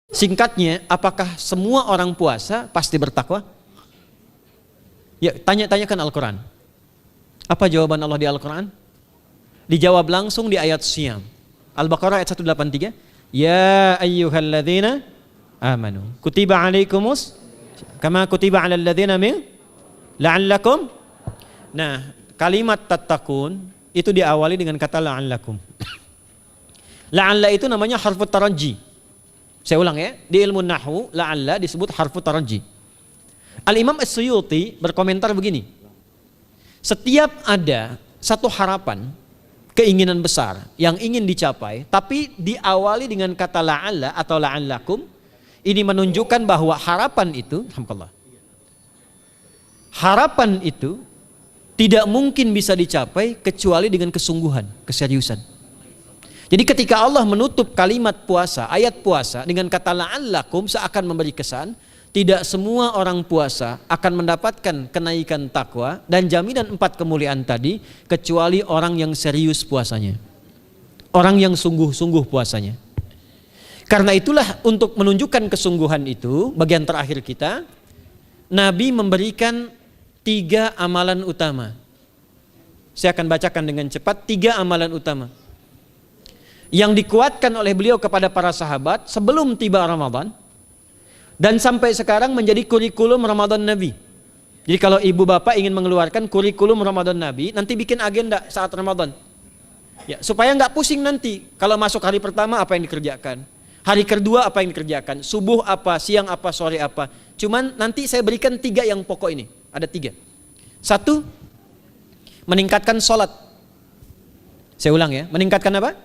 Singkatnya, apakah semua orang puasa pasti bertakwa? Ya, tanyakan Al-Quran. Apa jawaban Allah di Al-Quran? Dijawab langsung di ayat Siyam. Al-Baqarah ayat 183. Ya ayyuhalladzina amanu kutiba alaikumus kama kutiba alal ladzina min la'allakum. Nah, kalimat tattaqun itu diawali dengan kata la'allakum. La'alla itu namanya harfut taraji. Saya ulang ya, di ilmu nahwu la'alla disebut harfut taraji. Al-Imam As-Suyuti berkomentar begini. Setiap ada satu harapan, keinginan besar yang ingin dicapai, tapi diawali dengan kata la'alla atau la'allakum, ini menunjukkan bahwa harapan itu, alhamdulillah, harapan itu tidak mungkin bisa dicapai kecuali dengan kesungguhan, keseriusan. Jadi ketika Allah menutup kalimat puasa, ayat puasa dengan kata la'allakum seakan memberi kesan, tidak semua orang puasa akan mendapatkan kenaikan takwa dan jaminan 4 kemuliaan tadi kecuali orang yang serius puasanya. Orang yang sungguh-sungguh puasanya. Karena itulah untuk menunjukkan kesungguhan itu, bagian terakhir kita, Nabi memberikan 3 amalan utama. Saya akan bacakan dengan cepat 3 amalan utama yang dikuatkan oleh beliau kepada para sahabat sebelum tiba Ramadan dan sampai sekarang menjadi kurikulum Ramadan Nabi. Jadi kalau ibu bapak ingin mengeluarkan kurikulum Ramadan Nabi, nanti bikin agenda saat Ramadan ya, supaya nggak pusing nanti kalau masuk hari pertama apa yang dikerjakan, hari kedua apa yang dikerjakan, subuh apa, siang apa, sore apa. Cuman nanti saya berikan 3 yang pokok ini. Ada 3. 1, meningkatkan sholat. Saya ulang ya, meningkatkan apa?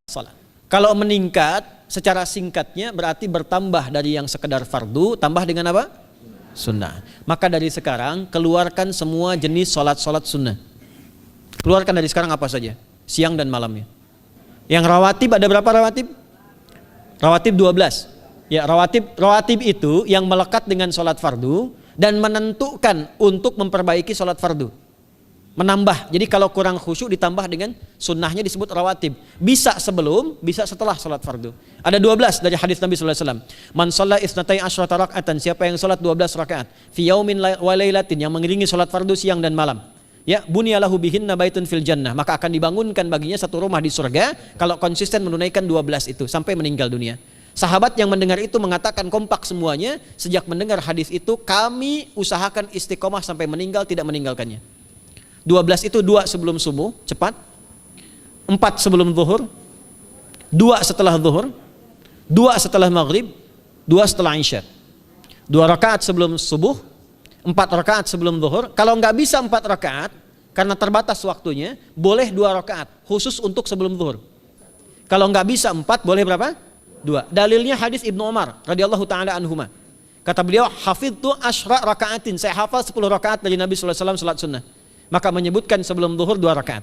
Salat. Kalau meningkat secara singkatnya berarti bertambah dari yang sekedar fardu tambah dengan apa? Sunnah. Maka dari sekarang keluarkan semua jenis salat-salat sunnah. Keluarkan dari sekarang apa saja, siang dan malamnya. Yang rawatib ada berapa rawatib? Rawatib 12. Ya, rawatib itu yang melekat dengan salat fardu dan menentukan untuk memperbaiki salat fardu. Menambah, jadi kalau kurang khusyuk ditambah dengan sunnahnya disebut rawatib. Bisa sebelum, bisa setelah salat fardu. Ada 12 dari hadis Nabi sallallahu alaihi wasallam. Man shalla isnatai asyrata raka'atan, siapa yang salat 12 rakaat fi yaumin wa lailatin, yang mengiringi salat fardu siang dan malam. Ya, bunyalahu bihinna baitun fil jannah, maka akan dibangunkan baginya satu rumah di surga kalau konsisten menunaikan 12 itu sampai meninggal dunia. Sahabat yang mendengar itu mengatakan kompak semuanya, sejak mendengar hadis itu kami usahakan istiqomah sampai meninggal tidak meninggalkannya. 12 itu 2 sebelum subuh, cepat. 4 sebelum zuhur, 2 setelah zuhur, 2 setelah maghrib, 2 setelah isya. 2 rakaat sebelum subuh, 4 rakaat sebelum zuhur. Kalau nggak bisa 4 rakaat karena terbatas waktunya, boleh 2 rakaat khusus untuk sebelum zuhur. Kalau nggak bisa 4, boleh berapa? 2. Dalilnya hadis Ibnu Umar radhiyallahu taala anhuma. Kata beliau, hafidtu asyra rakaatin, saya hafal 10 rakaat dari Nabi sallallahu alaihi wasallam salat sunnah. Maka menyebutkan sebelum zuhur 2 rakaat.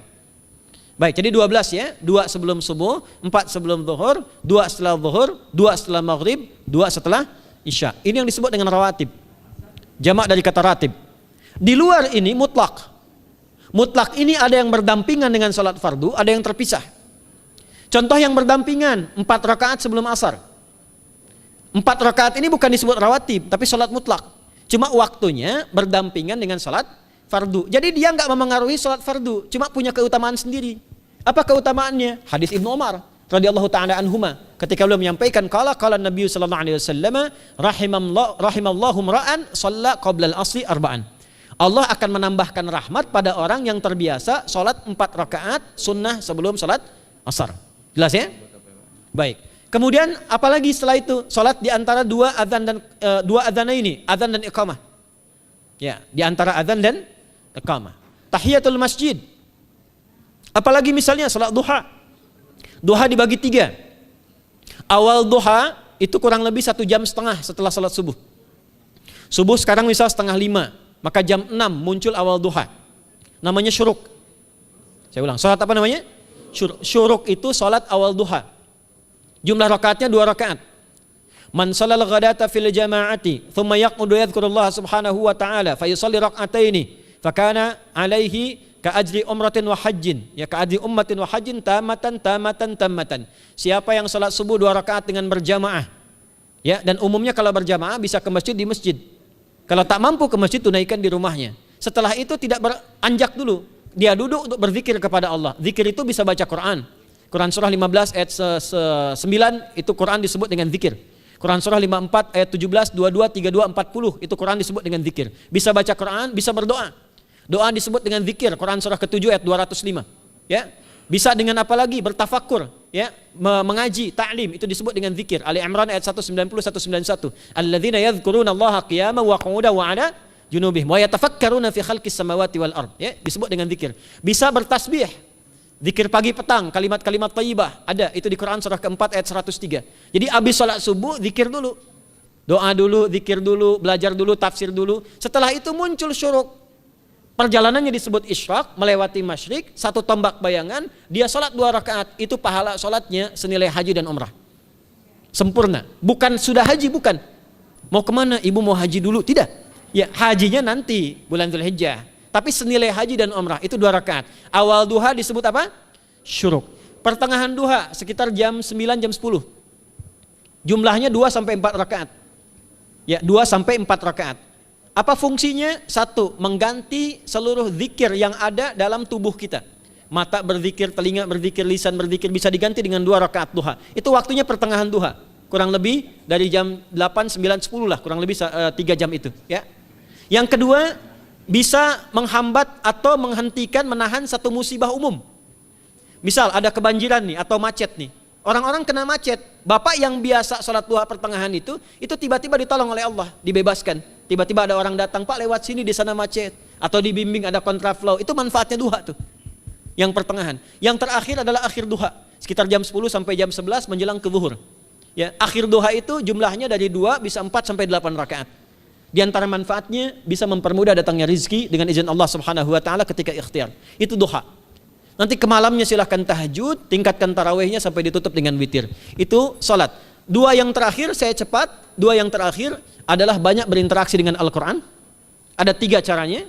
Baik, jadi 12 ya, 2 sebelum subuh, 4 sebelum zuhur, 2 setelah zuhur, 2 setelah maghrib, 2 setelah isya. Ini yang disebut dengan rawatib. Jamak dari kata ratib. Di luar ini mutlak. Mutlak ini ada yang berdampingan dengan salat fardu, ada yang terpisah. Contoh yang berdampingan, 4 rakaat sebelum asar. 4 rakaat ini bukan disebut rawatib, tapi salat mutlak. Cuma waktunya berdampingan dengan salat fardu. Jadi dia nggak memengaruhi salat fardu, cuma punya keutamaan sendiri. Apa keutamaannya? Hadis Ibnu Umar radhiyallahu taala anhuma, ketika beliau menyampaikan qala Nabi sallallahu alaihi wasallam rahimallahu ra'an shalla qabla al-asri arba'an. Allah akan menambahkan rahmat pada orang yang terbiasa salat 4 rakaat sunnah sebelum salat asar. Jelas ya? Baik. Kemudian apalagi setelah itu? Salat di antara 2 adzan dan 2 adzan ini, adzan dan iqamah. Ya, di antara adzan dan iqamah. Tahiyatul masjid. Apalagi misalnya salat duha. Duha dibagi 3. Awal duha itu kurang lebih 1,5 jam setelah salat subuh. Subuh sekarang misal 4:30, maka jam 6 muncul awal duha. Namanya syuruk. Saya ulang, salat apa namanya? Syuruk itu salat awal duha. Jumlah rakaatnya 2 rakaat. Man shalal ghadata fil jama'ati thumma yaqudu yadhkurullah subhanahu wa ta'ala fa yusalli rak'ataini fakana alaihi ka ajri umratin wa hajjin, ya ka ajri ummatin wa hajjin tamatan. Siapa yang salat subuh 2 rakaat dengan berjamaah Ya, dan umumnya kalau berjamaah bisa ke masjid di masjid. Kalau tak mampu ke masjid, tunaikan di rumahnya. Setelah itu tidak beranjak dulu. Dia duduk untuk berzikir kepada Allah. Zikir itu bisa baca Quran. Quran surah 15 ayat 9 itu Quran disebut dengan zikir. Quran surah 54 ayat 17, 22, 32, 40 itu Quran disebut dengan zikir. Bisa baca Quran, bisa berdoa. Doa disebut dengan zikir. Quran surah ke-7 ayat 205. Ya. Bisa dengan apa lagi? Bertafakur, ya, mengaji, ta'lim, itu disebut dengan zikir. Ali Imran ayat 190 191. Alladzina yadhkuruna Allaha qiyaman wa qu'udan wa 'ala junubihim wa yatafakkaruna fi khalqis samawati wal ard. Ya, disebut dengan zikir. Bisa bertasbih. Zikir pagi petang, kalimat-kalimat thayyibah, ada itu di Quran surah keempat ayat 103. Jadi habis salat subuh zikir dulu. Doa dulu, zikir dulu, belajar dulu, tafsir dulu. Setelah itu muncul syuruk. Perjalanannya disebut isyraq, melewati masyrik, satu tombak bayangan, dia sholat 2 rakaat, itu pahala sholatnya senilai haji dan umrah. Sempurna. Bukan sudah haji, bukan. Mau kemana? Ibu mau haji dulu? Tidak. Ya, hajinya nanti, bulan Dzulhijjah. Tapi senilai haji dan umrah, itu 2 rakaat. Awal duha disebut apa? Syuruk. Pertengahan duha, sekitar jam 9, jam 10. Jumlahnya 2 sampai 4 rakaat. Ya, 2 sampai 4 rakaat. Apa fungsinya? 1, mengganti seluruh zikir yang ada dalam tubuh kita. Mata berzikir, telinga berzikir, lisan berzikir, bisa diganti dengan 2 rakaat duha. Itu waktunya pertengahan duha. Kurang lebih dari jam 8, 9, 10 lah, kurang lebih 3 jam itu. Ya. Yang kedua, bisa menghambat atau menghentikan, menahan satu musibah umum. Misal ada kebanjiran nih atau macet nih. Orang-orang kena macet. Bapak yang biasa sholat duha pertengahan itu tiba-tiba ditolong oleh Allah, dibebaskan. Tiba-tiba ada orang datang, Pak lewat sini di sana macet. Atau dibimbing ada kontraflow. Itu manfaatnya duha tuh. Yang pertengahan. Yang terakhir adalah akhir duha. Sekitar jam 10 sampai jam 11 menjelang ke zuhur. Ya, akhir duha itu jumlahnya dari 2 bisa 4 sampai 8 rakaat. Di antara manfaatnya bisa mempermudah datangnya rizki dengan izin Allah Subhanahu wa taala ketika ikhtiar. Itu duha. Nanti ke malamnya silahkan tahajud, tingkatkan tarawihnya sampai ditutup dengan witir. Itu salat. 2 yang terakhir saya cepat, 2 yang terakhir adalah banyak berinteraksi dengan Al-Quran. Ada 3 caranya.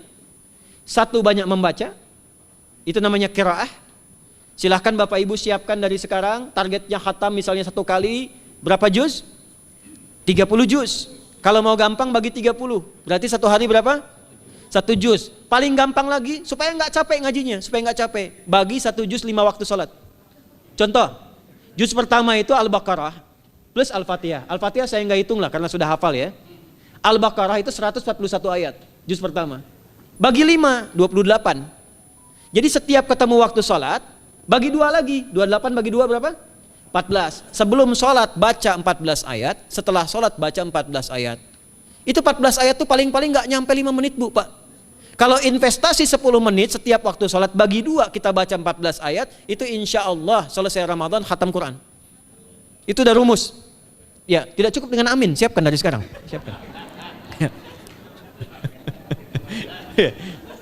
1, banyak membaca. Itu namanya qiraah. Silahkan Bapak Ibu siapkan dari sekarang. Targetnya khatam misalnya 1 kali. Berapa juz? 30 juz. Kalau mau gampang bagi 30. Berarti 1 hari berapa? 1 juz. Paling gampang lagi supaya nggak capek ngajinya, supaya nggak capek. Bagi 1 juz 5 waktu sholat. Contoh, juz pertama itu Al-Baqarah plus Al-Fatihah. Al-Fatihah saya nggak hitung lah karena sudah hafal ya. Al-Baqarah itu 141 ayat, juz pertama. Bagi 5, 28. Jadi setiap ketemu waktu sholat, bagi 2 lagi. 28 bagi 2 berapa? 14. Sebelum sholat baca 14 ayat, setelah sholat baca 14 ayat. Itu 14 ayat tuh paling-paling nggak nyampe 5 menit Bu Pak. Kalau investasi 10 menit setiap waktu sholat, bagi 2 kita baca 14 ayat, itu insya Allah selesai Ramadan khatam Quran. Itu udah rumus. Ya, tidak cukup dengan amin, siapkan dari sekarang. Siapkan.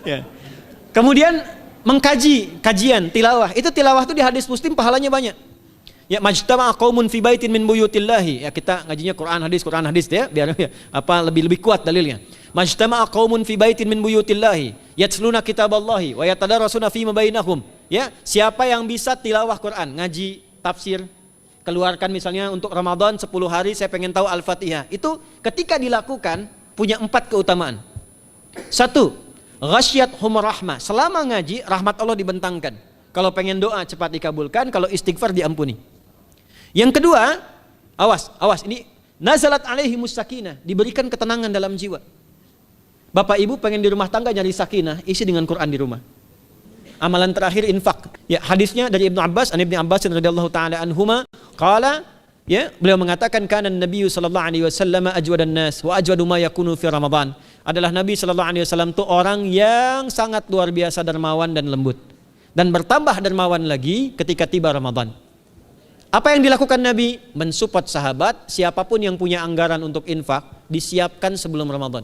Ya. Kemudian mengkaji, kajian, tilawah. Itu tilawah itu di hadis Muslim pahalanya banyak. Ya, majtama'a qaumun fi baitin min buyutillahi. Ya, kita ngajinya Quran hadis ya, biar lebih kuat dalilnya. Majtama'a qaumun fi baitin min buyutillahi yatluna kitaballahi wa yatadarasuna fima bainahum. Ya, siapa yang bisa tilawah Quran, ngaji, tafsir, keluarkan misalnya untuk Ramadan 10 hari saya pengen tahu Al-Fatihah. Itu ketika dilakukan punya 4 keutamaan. 1, ghasyiyatuhum rahmah. Selama ngaji rahmat Allah dibentangkan. Kalau pengen doa cepat dikabulkan, kalau istighfar diampuni. Yang kedua, awas ini nazalat alaihimus sakinah, diberikan ketenangan dalam jiwa. Bapak Ibu pengen di rumah tangga nyari sakinah, isi dengan Quran di rumah. Amalan terakhir infak. Ya, hadisnya dari Ibnu Abbas, Ibnu Abbas radhiyallahu taala anhuma, qala, ya, beliau mengatakan kana Nabi sallallahu alaihi wasallam ajwadan nas wa ajwadu ma yakunu fi Ramadan. Adalah Nabi sallallahu alaihi wasallam itu orang yang sangat luar biasa dermawan dan lembut. Dan bertambah dermawan lagi ketika tiba Ramadan. Apa yang dilakukan Nabi? Mensupport sahabat, siapapun yang punya anggaran untuk infak, disiapkan sebelum Ramadan.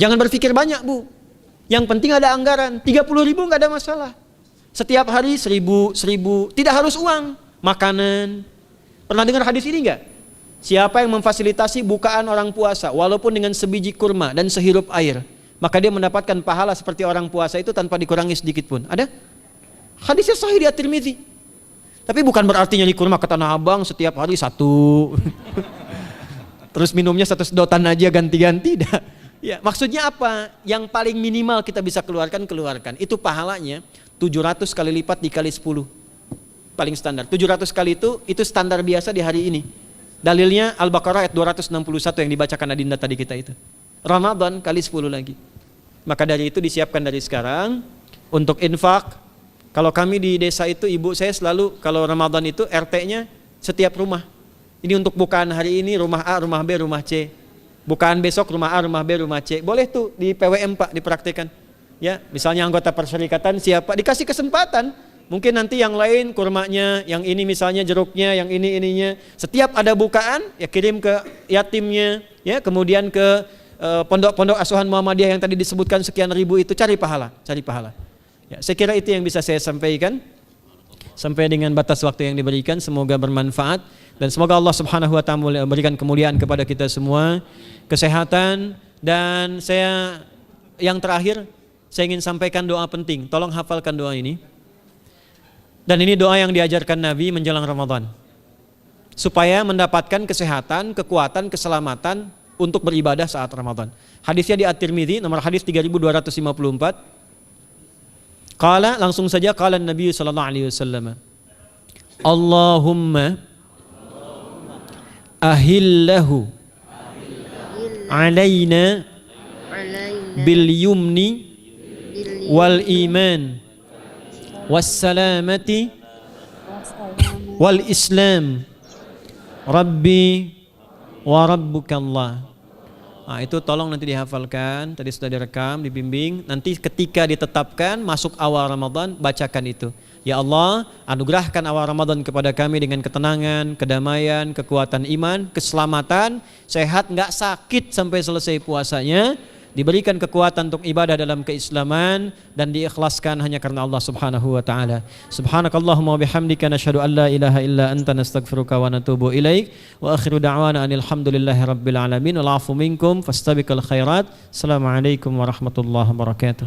Jangan berpikir banyak Bu. Yang penting ada anggaran, 30.000 nggak ada masalah. Setiap hari 1.000, tidak harus uang, makanan. Pernah dengar hadis ini nggak? Siapa yang memfasilitasi bukaan orang puasa, walaupun dengan sebiji kurma dan sehirup air, maka dia mendapatkan pahala seperti orang puasa itu tanpa dikurangi sedikit pun. Ada? Hadisnya sahih di At-Tirmidzi. Tapi bukan berarti nyari kurma ke Tanah Abang setiap hari 1. terus minumnya 1 sedotan aja ganti-ganti dah. Ya, maksudnya apa? Yang paling minimal kita bisa keluarkan. Itu pahalanya 700 kali lipat dikali 10. Paling standar. 700 kali itu standar biasa di hari ini. Dalilnya Al-Baqarah ayat 261 yang dibacakan Adinda tadi kita itu. Ramadan kali 10 lagi. Maka dari itu disiapkan dari sekarang untuk infak. Kalau kami di desa itu, ibu saya selalu kalau Ramadan itu RT-nya setiap rumah. Ini untuk bukaan hari ini rumah A, rumah B, rumah C. Bukaan besok rumah A, rumah B, rumah C. Boleh tuh di PWM Pak dipraktikkan. Ya, misalnya anggota perserikatan siapa dikasih kesempatan. Mungkin nanti yang lain kurmanya, yang ini misalnya jeruknya, yang ini ininya. Setiap ada bukaan ya kirim ke yatimnya, ya kemudian ke pondok-pondok asuhan Muhammadiyah yang tadi disebutkan sekian ribu itu, cari pahala. Ya, saya kira itu yang bisa saya sampaikan sampai dengan batas waktu yang diberikan. Semoga bermanfaat dan semoga Allah Subhanahu wa taala memberikan kemuliaan kepada kita semua, kesehatan, dan yang terakhir saya ingin sampaikan doa penting. Tolong hafalkan doa ini. Dan ini doa yang diajarkan Nabi menjelang Ramadan. Supaya mendapatkan kesehatan, kekuatan, keselamatan untuk beribadah saat Ramadan. Hadisnya di At-Tirmidzi nomor hadis 3254. Qala, langsung saja qala Nabi sallallahu alaihi wasallam. Allahumma ahillahu alaina bil yumni wal iman wassalamati wal islam rabbi wa rabbukallah. Nah, itu tolong nanti dihafalkan, tadi sudah direkam, dibimbing. Nanti ketika ditetapkan masuk awal Ramadan, bacakan itu. Ya Allah, anugerahkan awal Ramadan kepada kami dengan ketenangan, kedamaian, kekuatan iman, keselamatan, sehat, nggak sakit sampai selesai puasanya, diberikan kekuatan untuk ibadah dalam keislaman dan diikhlaskan hanya karena Allah Subhanahu wa taala. Subhanakallahumma wa bihamdika nasyhadu an la ilaha illa anta nastaghfiruka wa natubu ilaik wa akhiru da'wana anil hamdulillahi rabbil alamin wal 'afu minkum fastabiqul khairat. Assalamualaikum warahmatullahi wabarakatuh.